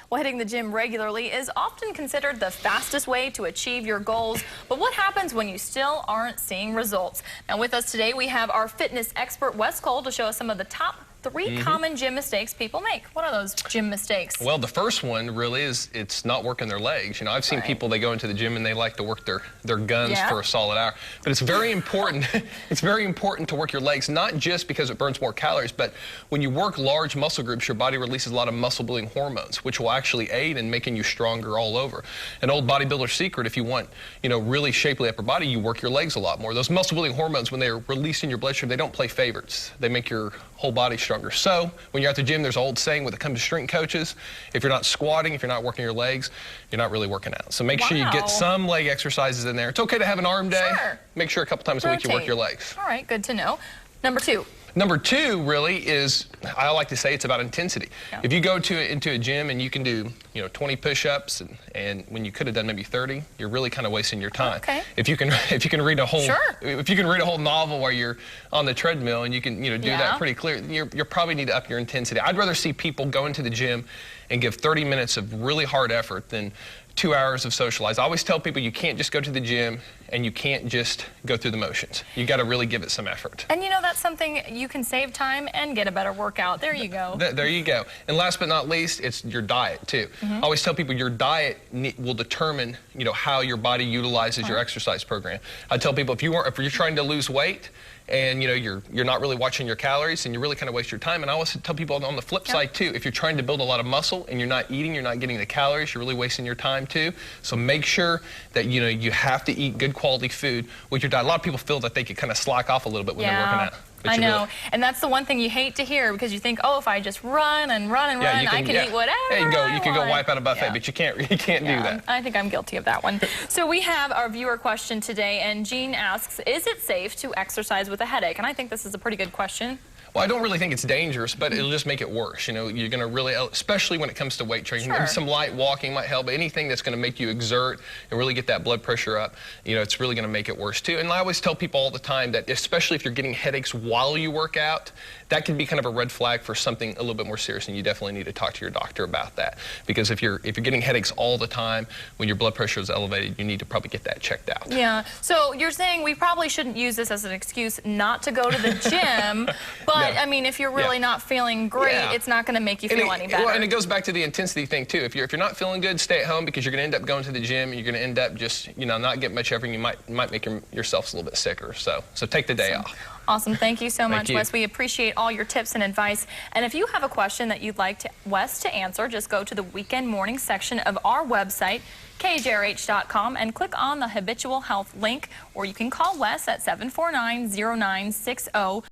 Well, hitting the gym regularly is often considered the fastest way to achieve your goals. But what happens when you still aren't seeing results? Now, with us today, we have our fitness expert, Wes Cole, to show us some of the top three common gym mistakes people make. What are those gym mistakes? Well, the first one really is it's not working their legs. You know, I've seen people, they go into the gym and they like to work their guns for a solid hour. But it's very important. It's very important to work your legs, not just because it burns more calories, but when you work large muscle groups, your body releases a lot of muscle building hormones, which will actually aid in making you stronger all over. An old bodybuilder's secret, if you want, you know, really shapely upper body, you work your legs a lot more. Those muscle building hormones, when they're released in your bloodstream, they don't play favorites. They make your whole body stronger. So when you're at the gym, there's an old saying when it comes to strength coaches, if you're not squatting, if you're not working your legs, you're not really working out. So make sure you get some leg exercises in there. It's okay to have an arm day. Make sure a couple times a week you work your legs. All right, good to know. Number two. Number two really is, I like to say it's about intensity. If you go into a gym and you can do, 20 push-ups and when you could have done maybe 30, you're really kind of wasting your time. If you can read a whole novel while you're on the treadmill and you can do that pretty clear, you probably need to up your intensity. I'd rather see people go into the gym and give 30 minutes of really hard effort than 2 hours of socialize. I always tell people you can't just go to the gym and you can't just go through the motions. You got to really give it some effort. And that's something you can save time and get a better workout. There you go. There you go. And last but not least, it's your diet too. I always tell people your diet will determine how your body utilizes your exercise program. I tell people if you're trying to lose weight and you're not really watching your calories and you really kind of waste your time. And I always tell people on the flip side too, if you're trying to build a lot of muscle and you're not eating, you're not getting the calories, you're really wasting your time too. So make sure that you have to eat good quality food with your diet. A lot of people feel that they could kind of slack off a little bit when they're working out. I know, and that's the one thing you hate to hear because you think, oh, if I just run and run and run, I can eat whatever you can go wipe out a buffet, but you can't do that. I think I'm guilty of that one. So we have our viewer question today, and Jean asks, is it safe to exercise with a headache? And I think this is a pretty good question. Well, I don't really think it's dangerous, but it'll just make it worse. You're going to really, especially when it comes to weight training, maybe some light walking might help, but anything that's going to make you exert and really get that blood pressure up, it's really going to make it worse too. And I always tell people all the time that, especially if you're getting headaches while you work out, that can be kind of a red flag for something a little bit more serious, and you definitely need to talk to your doctor about that. Because if you're getting headaches all the time when your blood pressure is elevated, you need to probably get that checked out. Yeah. So you're saying we probably shouldn't use this as an excuse not to go to the gym, but I mean, if you're really not feeling great, it's not going to make you feel any better. Well, and it goes back to the intensity thing too. If you're not feeling good, stay at home because you're going to end up going to the gym and you're going to end up just not getting much effort. And you might make yourself a little bit sicker. So take the day off. Awesome. Thank you so much, Wes. We appreciate all your tips and advice. And if you have a question that you'd like Wes to answer, just go to the weekend morning section of our website, kjrh.com, and click on the Habitual Health link, or you can call Wes at 749-0960.